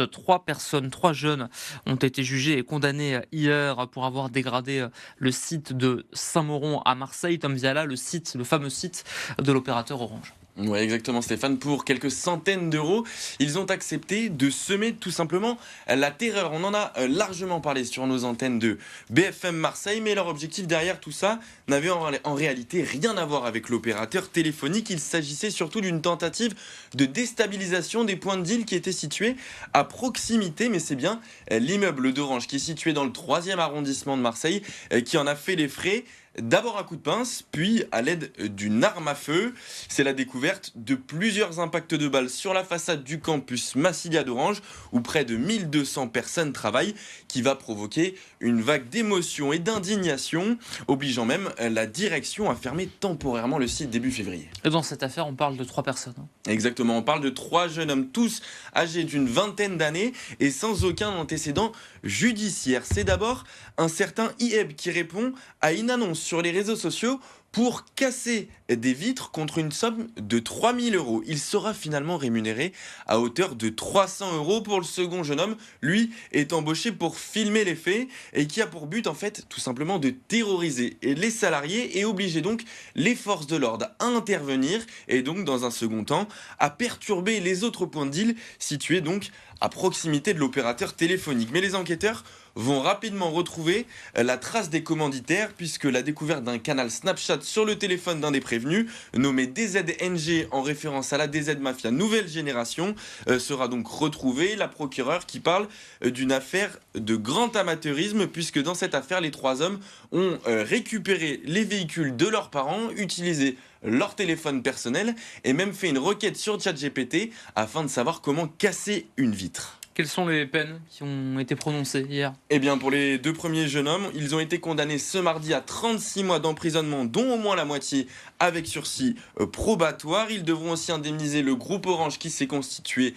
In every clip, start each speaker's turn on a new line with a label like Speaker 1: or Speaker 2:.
Speaker 1: Trois jeunes ont été jugés et condamnés hier pour avoir dégradé le site de Saint-Mauron à Marseille, Tom Viala, le fameux site de l'opérateur Orange.
Speaker 2: Ouais, exactement Stéphane. Pour quelques centaines d'euros, ils ont accepté de semer tout simplement la terreur. On en a largement parlé sur nos antennes de BFM Marseille, mais leur objectif derrière tout ça n'avait en réalité rien à voir avec l'opérateur téléphonique. Il s'agissait surtout d'une tentative de déstabilisation des points de deal qui étaient situés à proximité, mais c'est bien l'immeuble d'Orange qui est situé dans le 3e arrondissement de Marseille qui en a fait les frais. D'abord à coup de pince, puis à l'aide d'une arme à feu. C'est la découverte de plusieurs impacts de balles sur la façade du campus Massilia d'Orange, où près de 1200 personnes travaillent, qui va provoquer une vague d'émotion et d'indignation, obligeant même la direction à fermer temporairement le site début février.
Speaker 1: Et dans cette affaire, on parle de 3 personnes.
Speaker 2: Exactement, on parle de 3 jeunes hommes, tous âgés d'une vingtaine d'années et sans aucun antécédent judiciaire. C'est d'abord un certain Ieb qui répond à une annonce sur les réseaux sociaux pour casser des vitres contre une somme de 3000 euros. Il sera finalement rémunéré à hauteur de 300 euros pour le second jeune homme. Lui est embauché pour filmer les faits et qui a pour but en fait tout simplement de terroriser les salariés et obliger donc les forces de l'ordre à intervenir et donc dans un second temps à perturber les autres points de deal situés donc à proximité de l'opérateur téléphonique. Mais les enquêteurs vont rapidement retrouver la trace des commanditaires puisque la découverte d'un canal Snapchat sur le téléphone d'un des prévenus, nommé DZNG en référence à la DZ Mafia nouvelle génération, sera donc retrouvée. La procureure qui parle d'une affaire de grand amateurisme puisque dans cette affaire, les 3 hommes ont récupéré les véhicules de leurs parents, utilisé leur téléphone personnel et même fait une requête sur ChatGPT afin de savoir comment casser une vitre.
Speaker 1: Quelles sont les peines qui ont été prononcées hier?
Speaker 2: Eh bien, pour les 2 premiers jeunes hommes, ils ont été condamnés ce mardi à 36 mois d'emprisonnement, dont au moins la moitié avec sursis probatoire. Ils devront aussi indemniser le groupe Orange qui s'est constitué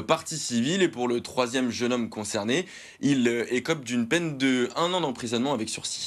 Speaker 2: partie civile. Et pour le 3e jeune homme concerné, il écope d'une peine de 1 an d'emprisonnement avec sursis.